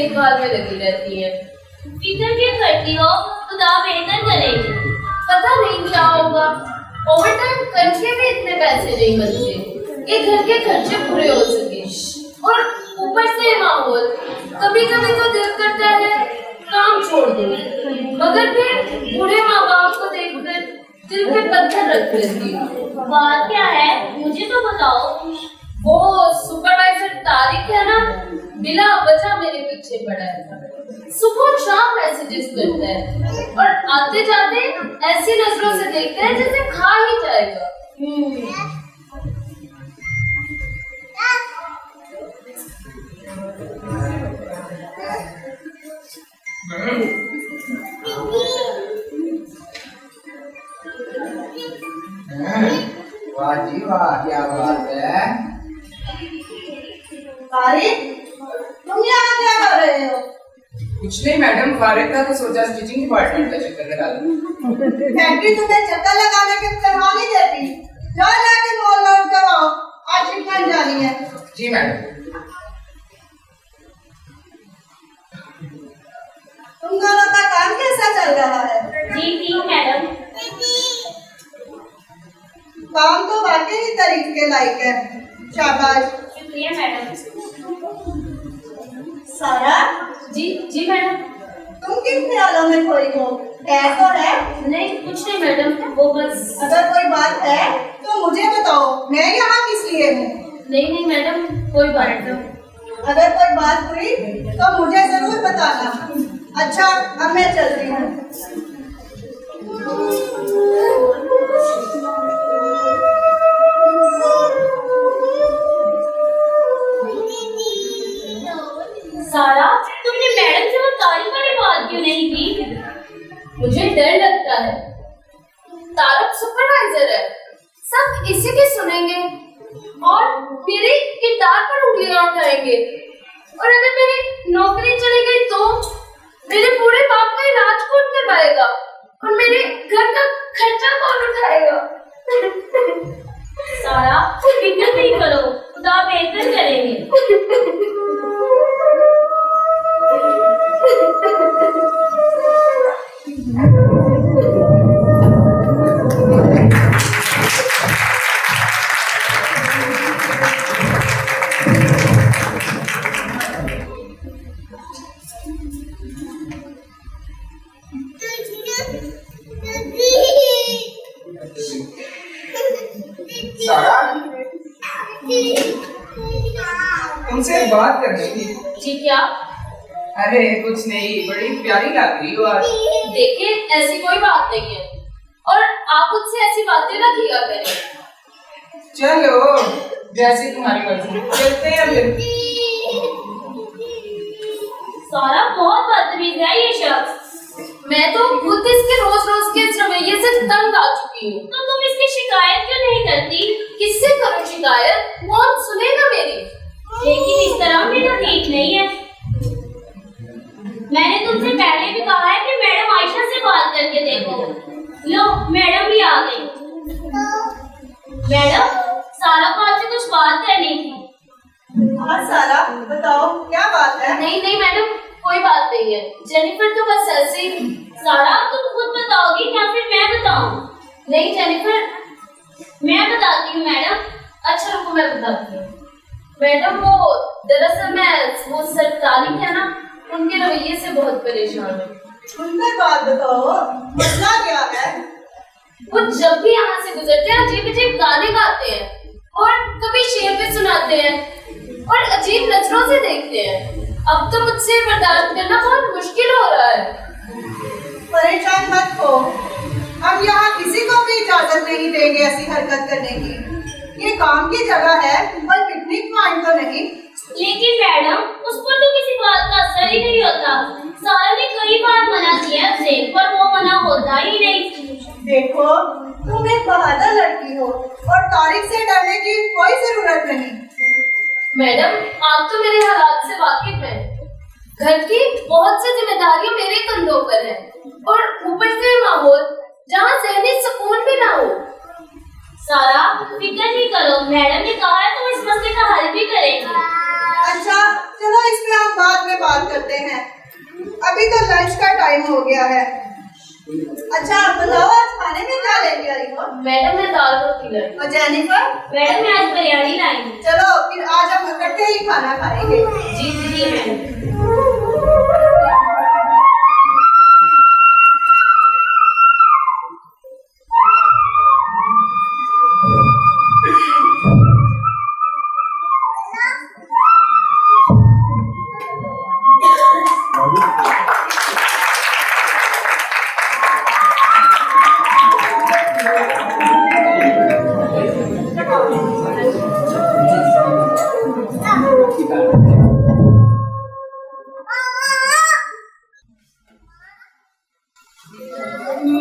देखभाल में लगी रहती हैं। फिक्र क्यों करती हो? खुदा बेहतर करेगी। पता नहीं क्या होगा, ओवर टाइम करके भी इतने पैसे नहीं बनते कि घर के खर्चे पूरे हो सके। और ऊपर से माहौल, कभी कभी तो दिल करता है काम छोड़ दूं, मगर फिर बूढ़े माँ बाप को देखकर दिल पे पत्थर रख लेती हूँ। बात क्या है, मुझे तो बताओ। वो सुपरवाइजर तारिक है ना, बिना वजह मेरे पीछे पड़ा है। सुबह शाम मैसेजेस करता है और आते जाते ऐसी नजरों से देखता है जैसे खा ही जाएगा। वाह जी वाह, क्या बात है। तारिक, तुम यहाँ क्या कर रहे हो? कुछ नहीं मैडम, फारिग था तो सोचा स्टिचिंग डिपार्टमेंट का चक्कर लगा लूं। फैक्ट्री तुम्हें चक्कर लगाने के तरह नहीं देती। जाओ जाके मॉल लौट कर आओ, आज शिपमेंट जानी है। जी मैडम। तुम दोनों का काम कैसा चल रहा है? जी ठीक मैडम। काम तो वाकई ही तारीफ के लायक है, शाबाश। शुक्रिया मैडम। सारा, जी जी मैडम। तुम किन ख्यालों में खोई हो? है तो है? नहीं कुछ नहीं मैडम, वो बस। अगर कोई बात है तो मुझे बताओ, मैं यहाँ किस लिए हूँ? नहीं मैडम, कोई बात नहीं। अगर कोई बात हुई तो मुझे जरूर बताना। अच्छा, अब मैं चलती हूँ। सारा, तुमने मैडम से वो तारीफ वाली बात क्यों नहीं की? मुझे डर लगता है। तारक सुपरवाइजर है, सब इसी की सुनेंगे और मेरी किरदार पर उंगलियां उठाएंगे। और अगर मेरी नौकरी चली गई तो मेरे बूढ़े बाप का इलाज कौन करवाएगा और मेरे घर का खर्चा कौन उठाएगा? सारा, फिक्र नहीं करो, खुदा बेहतर करेंगे। सारा, तुमसे एक बात करनी थी। जी क्या? अरे कुछ नहीं, बड़ी प्यारी लग रही हो आज। देखिए ऐसी कोई बात नहीं है और आप मुझसे ऐसी बातें ना किया करें। चलो जैसे तुम्हारी मर्जी, चलते हैं फिर। सारा बहुत बदतमीज है ये शख्स। मैं तो खुद इसके रोज रोज के इस रवैये से तंग आ चुकी हूँ। तो तुम इसकी शिकायत क्यों नहीं करती? किससे करूँ शिकायत? कौन सुनेगा मेरी? लेकिन इस तरह भी तो ठीक नहीं है। मैंने तुमसे पहले भी कहा है कि मैडम आयशा से बात करके देखो। लो, मैडम भी आ गई। मैडम, सारा को आपसे कुछ बात करनी थी। हाँ सारा, बताओ क्या बात है? नहीं मैडम, कोई बात नहीं है। जेनिफर तो बस ऐसे ही। सारा, तुम खुद बताओगी या फिर मैं बताऊं? नहीं जेनिफर, मैं बताती हूँ मैडम। अच्छा रुको मैं बताती हूँ। मैडम वो दरअसल मैं वो सर तारिक है ना, उनके रवैये से बहुत परेशान हूँ। उनका बात बताओ, मसला क्या है? वो जब भी यहाँ से गुजरते हैं अजीब अजीब गाने गाते हैं और कभी शेर भी सुनाते हैं और अजीब नजरों से देखते हैं। अब तो मुझसे बर्दाश्त करना बहुत मुश्किल हो रहा है। परेशान मत हो, हम यहाँ किसी को भी इजाजत नहीं देंगे ऐसी हरकत करने की। ये काम की जगह है और पिकनिक पॉइंट तो नहीं। लेकिन मैडम, उस पर तो किसी बात का असर ही नहीं होता। सारा ने कई बार मना किया उसे, पर वो मना होता ही नहीं। देखो, तुम एक बहादुर लड़की हो और तारीख से डरने की कोई जरूरत नहीं। मैडम आप तो मेरे हालात से वाकिफ हैं। घर की बहुत सी जिम्मेदारियां मेरे कंधों पर है और ऊपर से माहौल जहाँ सहनी सुकून भी ना हो। सारा, फिक्र नहीं करो, मैडम ने कहा है तो इस मसले का हल भी करेंगे। अच्छा चलो, इस पे हम बाद में बात बात करते हैं। अभी तो लंच का टाइम हो गया है। अच्छा आप बताओ आज खाने में क्या लेके आई हो? मैडम मैं दाल रोटी लाई। और जेनिफर? मैडम मैं आज बिरयानी लाई हूँ। चलो फिर आज हम इकट्ठे ही खाना खाएंगे। जी जी मैडम।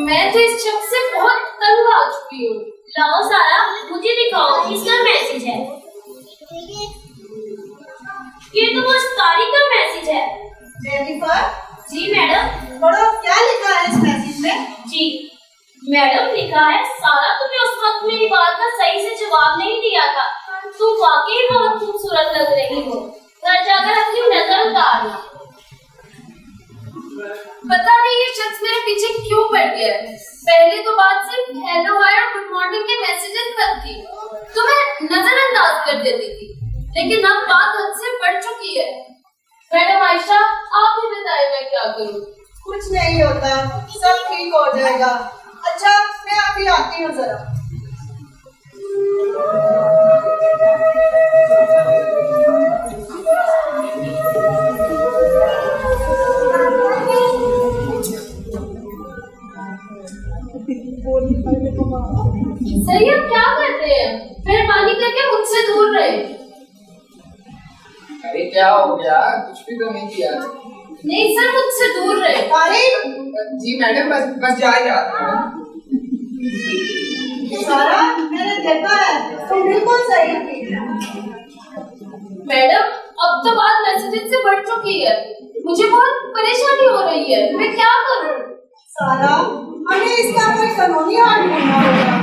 मैं तो इस शख्स से बहुत तंग आ चुकी हूँ। लाओ सारा मुझे दिखाओ किसका मैसेज है। ये तो बस तारीख का मैसेज है। जेनिफर जी मैडम। पढ़ो क्या लिखा है इस मैसेज में? जी मैडम लिखा है, सारा तुमने उस वक्त मेरी बात का सही से जवाब नहीं दिया था। तुम वाकई बहुत खूबसूरत लग रही हो। घर जाकर अपनी नजर उतारना। पता नहीं ये शख्स मेरे पीछे क्यों पड़ गया है। पहले तो बात सिर्फ हेलो हाय और गुड मॉर्निंग के मैसेजेस तक थी, तो मैं नजरअंदाज कर देती थी, लेकिन अब बात हद से बढ़ चुकी है। मैडम आयशा आप ही बताएं मैं क्या करूं? कुछ नहीं होता, सब ठीक हो जाएगा। अच्छा मैं अभी आती हूँ जरा। सही आप क्या करते हैं? मेहरबानी करके मुझसे दूर रहे। अरे क्या हो गया? कुछ भी तो नहीं किया। नहीं सर मुझसे दूर रहे। तारीफ? जी मैडम बस जा ही रहा था। सारा मैंने देखा है तुम बिल्कुल सही थी। मैडम अब तो बात मैसेजेस से बढ़ चुकी है, मुझे बहुत परेशानी हो रही है, मैं क्या करूं? सारा हमें इसका कोई कानूनी हल ढूंढना होगा।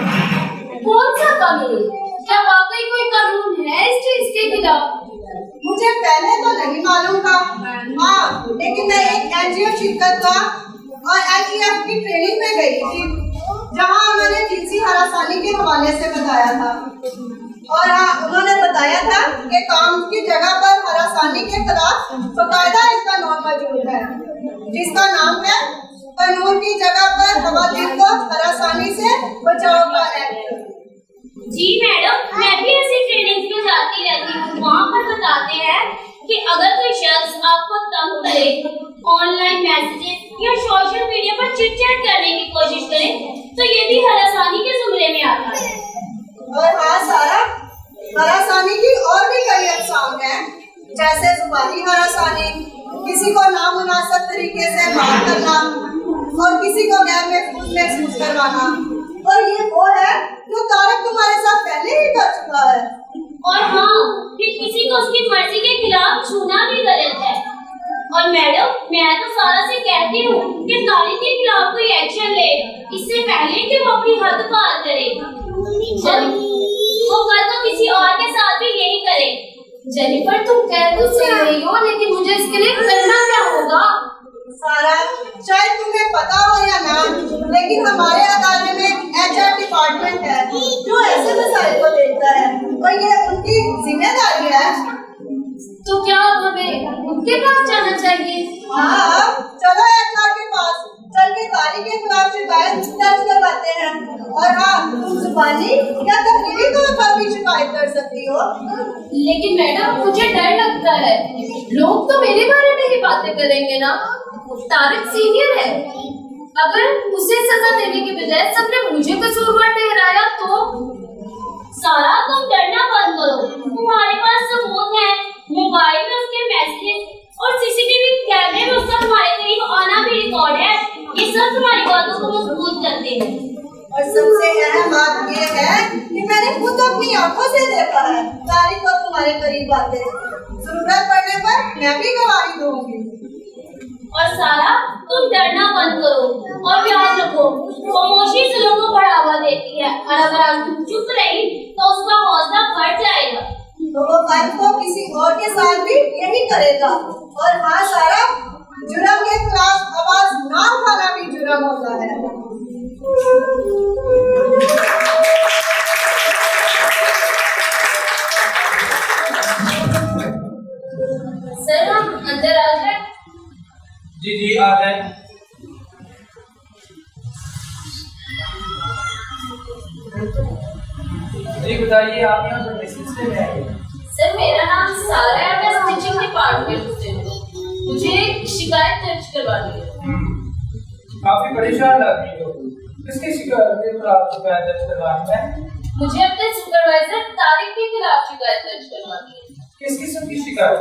कौन सा कानून? क्या वाकई कोई कानून है इस चीज के खिलाफ? मुझे पहले तो नहीं मालूम था। हाँ लेकिन मैं एक एनजीओ शिरकत का और एनजीएफ की ट्रेनिंग में गई थी, जहाँ उन्होंने जिनसी हरासानी के हवाले से बताया था। और हाँ उन्होंने बताया था कि काम की जगह पर हरासानी के खिलाफ बाकायदा एक कानून मौजूद है, जिसका नाम है कानून की जगह पर खवातीन को हरासानी से बचाव का एक्ट। जी मैडम मैं भी ऐसी ट्रेनिंग में जाती रहती हूँ। वहाँ पर बताते हैं कि अगर कोई शख्स आपको तंग करे, ऑनलाइन मैसेजेस या सोशल मीडिया पर चिट चैट करने की कोशिश करे, तो ये भी हरासानी के जुमरे में आता है। और हाँ सारा, हरासानी की और भी कई अक़साम हैं, जैसे जुबानी हरासानी, किसी को नामुनासिब तरीके से बात करना और किसी को गैर महसूस करवाना। और ये वो है जो तारक तुम्हारे साथ पहले ही कर चुका है। और हाँ फिर किसी को उसकी मर्जी के खिलाफ छूना भी गलत है। और मैडम मैं तो सारा से कहती हूँ कि तारिक के खिलाफ कोई एक्शन ले, इससे पहले कि वो अपनी हद पार करे। वो कल तो किसी और के साथ भी यही करे। जेनिफर तुम कह तो सही रही हो, लेकिन मुझे इसके लिए करना क्या होगा? सारा शायद तुम्हें पता हो या ना, लेकिन हमारे अदालत में HR डिपार्टमेंट है जो ऐसे मसाइल को देखता है और ये उनकी जिम्मेदारी है। तो क्या अब हमें उनके पास जाना चाहिए? हाँ चलो HR के पास चल के तारीख के खिलाफ शिकायत दर्ज करवाते हैं। और हाँ तुम जुबानी या तहरीरी तौर पर भी शिकायत कर सकती हो। लेकिन मैडम मुझे डर लगता है, लोग तो मेरे बारे में ही बातें करेंगे ना। तारिक सीनियर है, अगर उसे सजा देने के बजाय सबने मुझे कसूरवार ठहराया तो? सारा तुम डरना बंद करो, तुम्हारे पास सबूत है। मोबाइल में उसके मैसेज और सीसीटीवी कैमरे में उसका तुम्हारे करीब आना भी रिकॉर्ड है। ये सब तुम्हारी बातों को मजबूत करते हैं। और सबसे अहम बात ये है कि मैंने खुद अपनी आंखों से देखा है तारीख को तुम्हारे करीब आते। जरूरत पड़ने पर मैं भी गवाही दूंगी। और सारा तुम डरना बंद करो और याद रखो, खामोशी जुल्म को बढ़ावा देती है और अगर तुम चुप रही तो उसका हौसला बढ़ जाएगा। तो वो कल को किसी और के साथ भी यही करेगा। और हाँ सारा, जुर्म के खिलाफ आवाज ना उठाना भी जुर्म होता है। सर हम अंदर आ जाए? जी जी आ जाए। जी बताइए, आप यहाँ पर किस सिलसिले में आए? सर मेरा नाम सारा है, मैं स्टिचिंग डिपार्टमेंट से हूँ। मुझे एक शिकायत दर्ज करवानी है। काफी परेशान लग रही हो। किसकी शिकायत के खिलाफ शिकायत दर्ज करवानी है? मुझे अपने सुपरवाइजर तारिक के खिलाफ शिकायत दर्ज करवानी है। किस किस्म की शिकायत?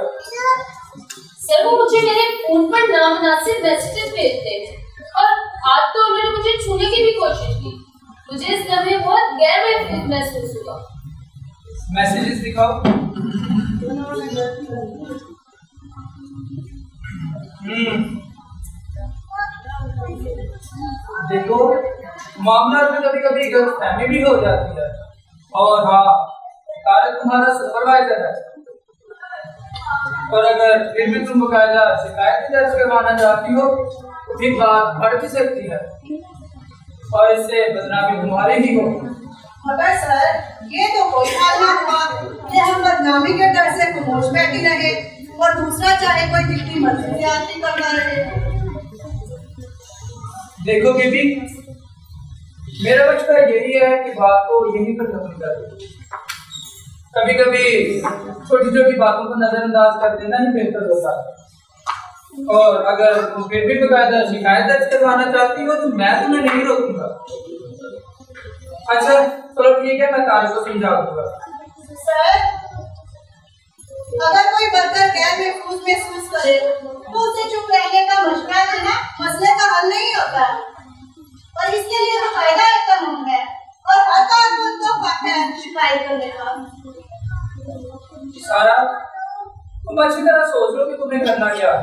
सर वो मुझे मेरे फोन पर नामुनासिब मैसेजेस भेजते हैं और आज तो उन्होंने मुझे छूने की भी कोशिश की। मुझे इस लम्हे बहुत गैर महसूस हुआ। मैसेजेस दिखाओ। देखो, मामला में कभी कभी गलतफहमी भी हो जाती है। और हाँ, तारिक तुम्हारा सुपरवाइजर है, और अगर फिर भी तुम बकायदा शिकायत दर्ज करवाना चाहती हो तो फिर बात बढ़ भी सकती है और इससे बदनामी तुम्हारी ही होगी। मगर सर ये तो कोई हाल ना हुआ कि हम बदनामी के डर से खामोश बैठी रहे और दूसरा चाहे कोई जितनी मर्जी ज्यादती करना रहे। देखो बीबी, मेरा मशवरा यही है कि बात को यहीं पर खत्म कर दो। कभी कभी छोटी छोटी बातों को नजरअंदाज कर देना ही बेहतर होता है। और अगर तुम फिर भी बकायदा शिकायत दर्ज करवाना चाहती हो तो मैं तुम्हें नहीं रोकूंगा। अच्छा चलो ठीक है, मैं तारिक को समझा दूंगा। सर अगर कोई वर्कर गैर महसूस करे तो उसे चुप रहने का मशवरा देना मसले का हल नहीं होता है, और इसके लिए बाकायदा एक कानून है और हर कानून को हक है शिकायत करने का। सारा, तुम अच्छी तरह सोच लो कि तुम्हें करना क्या है।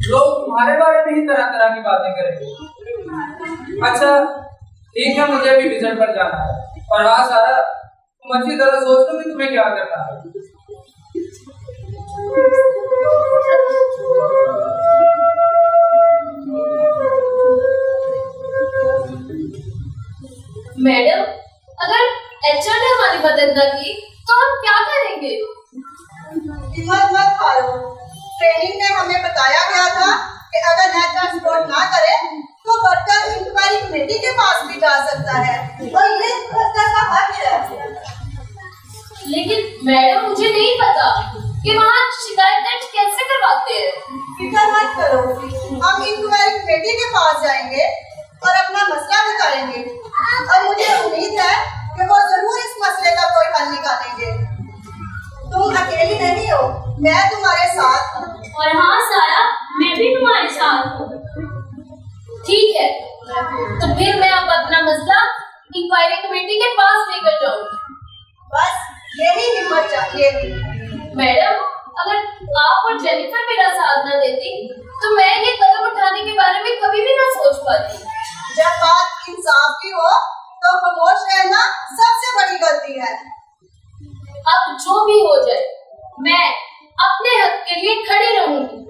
लोग तुम्हारे बारे में ही तरह तरह की बातें करेंगे। अच्छा ठीक है, मुझे भी विजिट पर जाना है। और हाँ सारा, तुम अच्छी तरह सोच लो कि तुम्हें क्या करना है। मैडम अगर एचआर ने हमारी मदद न की तो हम क्या करेंगे? हिम्मत मत हारो। ट्रेनिंग में हमें बताया गया था कि अगर नेचुरल सपोर्ट ना करे तो वर्कर इंक्वायरी कमेटी के पास भी जा सकता है और ये वर्कर का हक है। लेकिन मैडम मुझे नहीं पता कि वहाँ शिकायत दर्ज कैसे करवाते हैं। फिक्र मत करो, हम इंक्वायरी कमेटी के पास जाएंगे और अपना मसला बताएंगे और मुझे उम्मीद है कि वो जरूर इस मसले का कोई हल निकालेंगे। तुम अकेली नहीं हो, मैं तुम्हारे साथ हूँ। और हाँ सारा, मैं भी तुम्हारे साथ हूँ। ठीक है, तो फिर मैं अब अपना मसला इंक्वायरी कमेटी के पास लेकर जाऊंगी। बस यही हिम्मत चाहिए। मैडम अगर आप और जेनिफर मेरा साथ न देती तो मैं ये कदम उठाने के बारे में कभी भी ना सोच पाती। जब बात इंसाफ की हो तो खामोश रहना सबसे बड़ी गलती है। अब जो भी हो जाए मैं अपने हक के लिए खड़ी रहूंगी।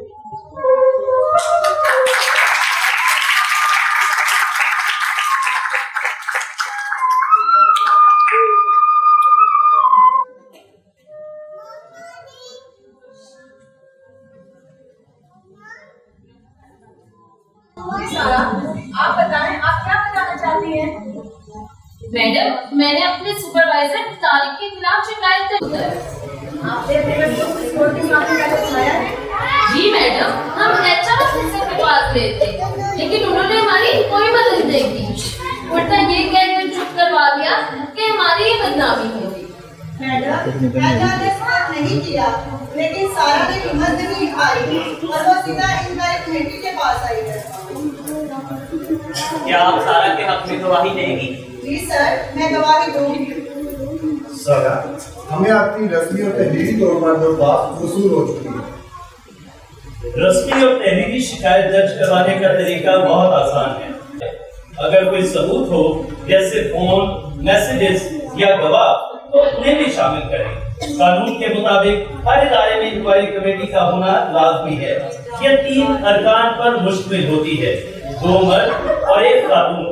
सारा, आप बताएं आप क्या बताना चाहती हैं? मैडम मैंने अपने सुपरवाइजर तारिक के खिलाफ शिकायत दर्ज कराई। आपने अपने बच्चों को स्कूल के सामने कैसे सुनाया है? जी मैडम, हम एचआर ऑफिसर के पास गए थे लेकिन उन्होंने हमारी कोई मदद नहीं की। उल्टा ये कहकर चुप करवा दिया कि हमारी ये बदनामी होगी। मैडम एचआर ने सपोर्ट नहीं किया लेकिन सारा ने हिम्मत नहीं हारी और वो सीधा इंक्वायरी कमेटी के पास आई है। क्या आप सारा के हक में गवाही देंगी? जी सर, मैं गवाही दूंगी। सारा, हमें आपकी रस्मी और तहरीरी तौर पर दरख्वास्त वसूल हो चुकी है। रस्मी और तहरीरी शिकायत दर्ज करवाने का तरीका बहुत आसान है। अगर कोई सबूत हो जैसे फोन, मैसेजेस या गवाह तो उन्हें भी शामिल करें। कानून के मुताबिक हर इदारे में इंक्वायरी कमेटी का होना लाजमी है। ये 3 अरकान पर मुश्तमिल होती है, 2 मर्द और 1 खातून।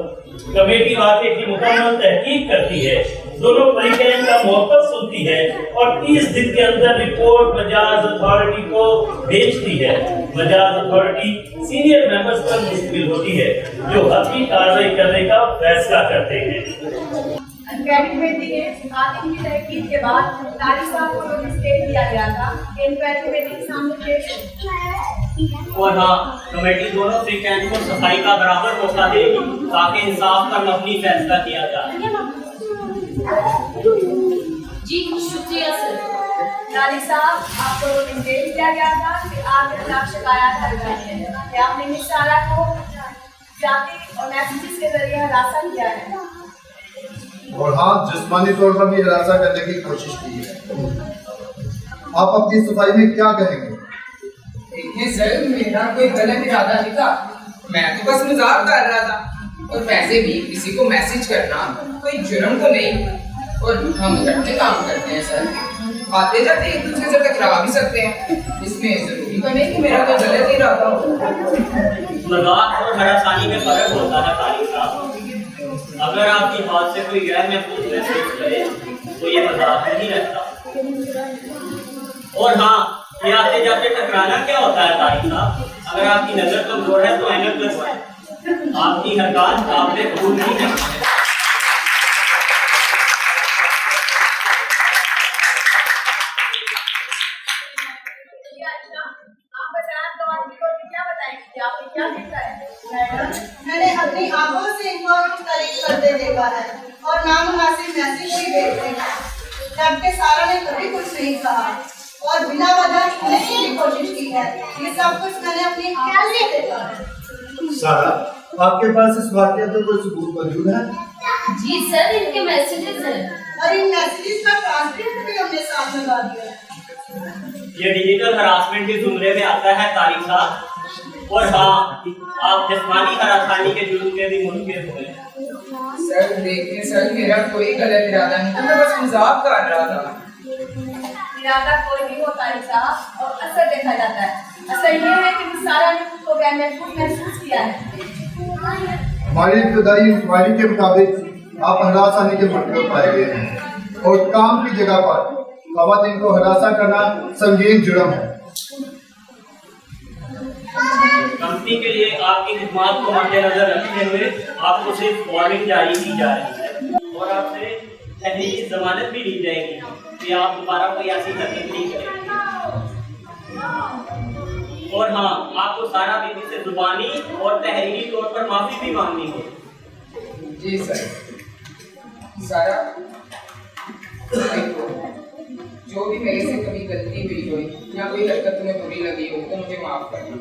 कमेटी वाक़े की मुकम्मल तहकीक करती है, दोनों फरीकैन का मौक़िफ़ सुनती है और 30 दिन के अंदर रिपोर्ट मजाज अथॉरिटी को भेजती है। मजाज अथॉरिटी सीनियर मेंबर्स पर मुश्तमिल होती है, जो हक़ी कार्रवाई करने का फैसला करते हैं। इंक्वायरी कमेटी के आज की तहकीक के बाद तारिक साहब को नोटिस दे दिया गया था कि इंक्वायरी कमेटी के सामने पेश हो। और हाँ, कमेटी दोनों फ्रीकैन को सफाई का बराबर मौका देगी ताकि इंसाफ पर मबनी फैसला किया जाए। जी शुक्रिया सर। तारिक साहब, आपको नोटिस दे दिया गया था कि आप खिलाफ शिकायत कर रहे हैं कि आपने मिस सारा को जाति और मैसेजेस के जरिए हरासा किया है और हाँ, जिस्मानी तौर पर भी हिरासा करने की कोशिश की है। आप अपनी सफाई में क्या कहेंगे? देखिए सर, मेरा कोई गलत इरादा नहीं था, मैं तो बस मजाक कर रहा था। और वैसे भी किसी को मैसेज करना कोई जुर्म तो नहीं, और हम इकट्ठे काम करते हैं सर, आते जाते एक दूसरे से टकरा भी सकते हैं। इसमें जरूरी तो नहीं कि मेरा कोई गलत इरादा हो। मजाक और हरासानी में फर्क होता है तारिक साहब। अगर आपकी बात से कोई गैर महफूज महसूस करे तो ये मजाक नहीं रहता। और हाँ, ये आते जाते टकराना क्या होता है तारिक साहब? अगर आपकी नजर कमजोर है तो ऐनक लगवाएं। आपकी हरकत काबिले कबूल नहीं है। मैंने अपनी आंखों से इनको तारीफ करते देखा है और नामुनासिब मैसेज भी भेजते हैं, जबकि सारा ने कभी कुछ नहीं कहा और बिना वजह छूने की भी कोशिश की है। ये सब कुछ मैंने अपनी आंखों से देखा है। सारा, आपके पास इस वाक़े का कोई सबूत मौजूद है? जी सर, इनके मैसेजेस हैं और इन मैसेजेस का ट्रांसक्रिप्ट भी हमने साथ में ला दिया है। ये डिजिटल हरासमेंट के जुमरे में आता है तारिक साहब। और हाँ, आप जिस्मानी हरासानी के जुर्म में भी मुनकिर हुए। सर देखिए सर, मेरा कोई गलत इरादा नहीं था, मैं बस मजाक कर रहा था। इरादा कोई भी होता है साहब, और असर देखा जाता है। असर ये है कि सारा ने खुद को गैर महसूस किया है। हमारी इब्तदाई इंक्वायरी के मुताबिक आप हरासानी के मुल्क पाए गए हैं और काम की जगह पर खवातीन को हरासा करना संगीन जुर्म है। कंपनी के लिए आपकी खिदमत को मद्देनजर रखते हुए आपको सिर्फ वार्निंग जारी की जा रही है और आपसे तहरीरी जमानत भी ली जाएगी कि आप दोबारा कोई ऐसी हरकत नहीं करेंगे। और हाँ, आपको सारा बीबी से जुबानी और तहरीरी तौर पर माफी भी मांगनी होगी। जी सर। सारा, जो भी मेरे से कभी गलती हुई हो या कोई हरकत तुम्हें बुरी लगी हो तो मुझे माफ करना,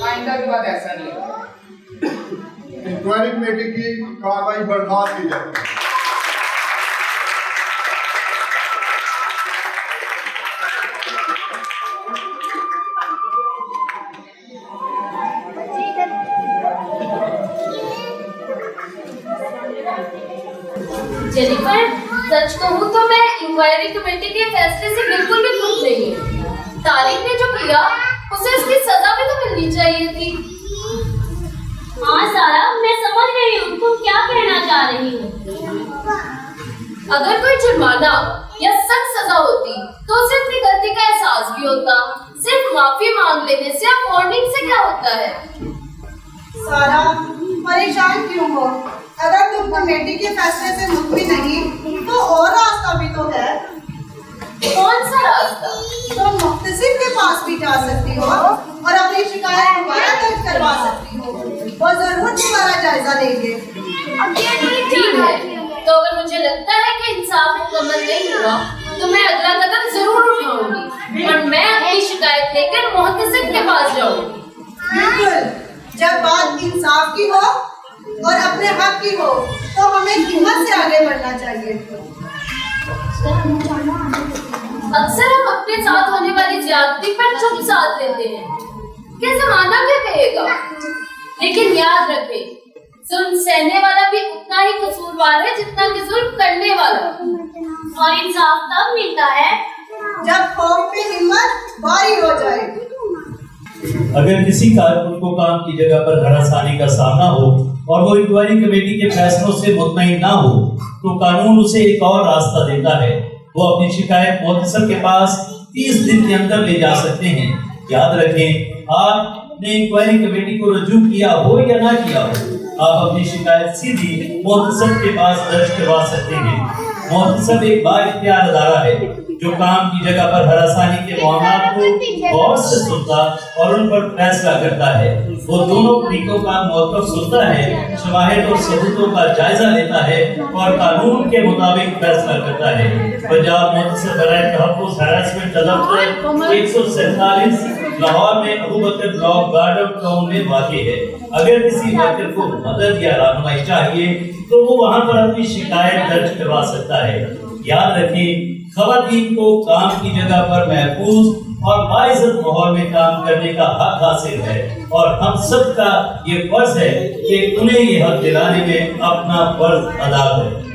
आइंदा के बाद ऐसा नहीं होगा। इंक्वायरी कमेटी की कार्रवाई बर्खास्त की जाती है। जेनिफर, सच कहूँ तो मैं इंक्वायरी कमेटी के फैसले से बिल्कुल भी खुश नहीं हूँ। तारिक ने जो किया उसे उसकी सजा भी तो मिलनी चाहिए थी। हाँ सारा, मैं समझ रही हूँ तुम क्या कहना चाह रही हो। अगर कोई जुर्माना या सख्त सजा होती तो उसे अपनी गलती का एहसास भी होता। सिर्फ माफी मांग लेने से या वार्निंग से क्या होता है? सारा, परेशान क्यों हो? अगर तुम कमेटी के फैसले से मुतमिन नहीं तो और रास्ता भी तो है। कौन सा रास्ता? तुम मुख्तसिब के पास भी जा सकती हो और अपनी शिकायत दोबारा दर्ज करवा सकती हो और जरूर तुम्हारा जायजा लेंगे। ठीक है, तो अगर मुझे लगता है कि इंसाफ मुकम्मल नहीं हुआ तो मैं अगला कदम जरूर उठाऊंगी और मैं अपनी शिकायत लेकर मुहतसिब के पास जाऊंगी। बिल्कुल, जब बात इंसाफ की हो और अपने हक की हो तो हमें हिम्मत से आगे बढ़ना चाहिए। अक्सर हम अपने साथ होने वाली ज्यादती पर चुप साथ लेते हैं कि जमाना क्या कहेगा, लेकिन याद रखें जुल्म सहने वाला भी उतना ही कसूरवार है जितना कि जुल्म करने वाला। और इंसाफ तब मिलता है जब कौम पे हिम्मत भारी हो जाए। अगर किसी कारकुन को काम की जगह पर हरासानी का सामना हो और वो इंक्वायरी कमेटी के फैसलों से मुतमईन ना हो तो कानून उसे एक और रास्ता देता है। वो अपनी शिकायत मुहतसब के पास 30 दिन के अंदर ले जा सकते हैं। याद रखें, आपने इंक्वायरी कमेटी को रजू किया हो या ना किया हो, आप अपनी शिकायत सीधी मुहतसब के पास दर्ज करवा सकते हैं। मुहतसब एक बाइख्तियार अदारा है जो काम की जगह पर हरासानी के मामलों को गौर से सुनता और उन पर फैसला करता है। वो दोनों तरीकों का मौक़िफ़ सुनता है, शवाहिद और सबूतों का जायजा लेता है और कानून के मुताबिक फैसला करता है। पंजाब मुहतसब बराए तहफ़्फ़ुज़ हैरेसमेंट दफ्तर 147 लाहौर में अबू बकर ब्लॉक गार्डन टाउन में वाक़ है। अगर किसी वर्कर को मदद या रहनुमाई चाहिए तो वो वहाँ पर अपनी शिकायत दर्ज करवा सकता है। याद रखें, ख़वातीन को काम की जगह पर महफूज और बाइज़्ज़त माहौल में काम करने का हक हासिल है और हम सब का ये फर्ज है कि उन्हें ये हक दिलाने में अपना फर्ज अदा करें।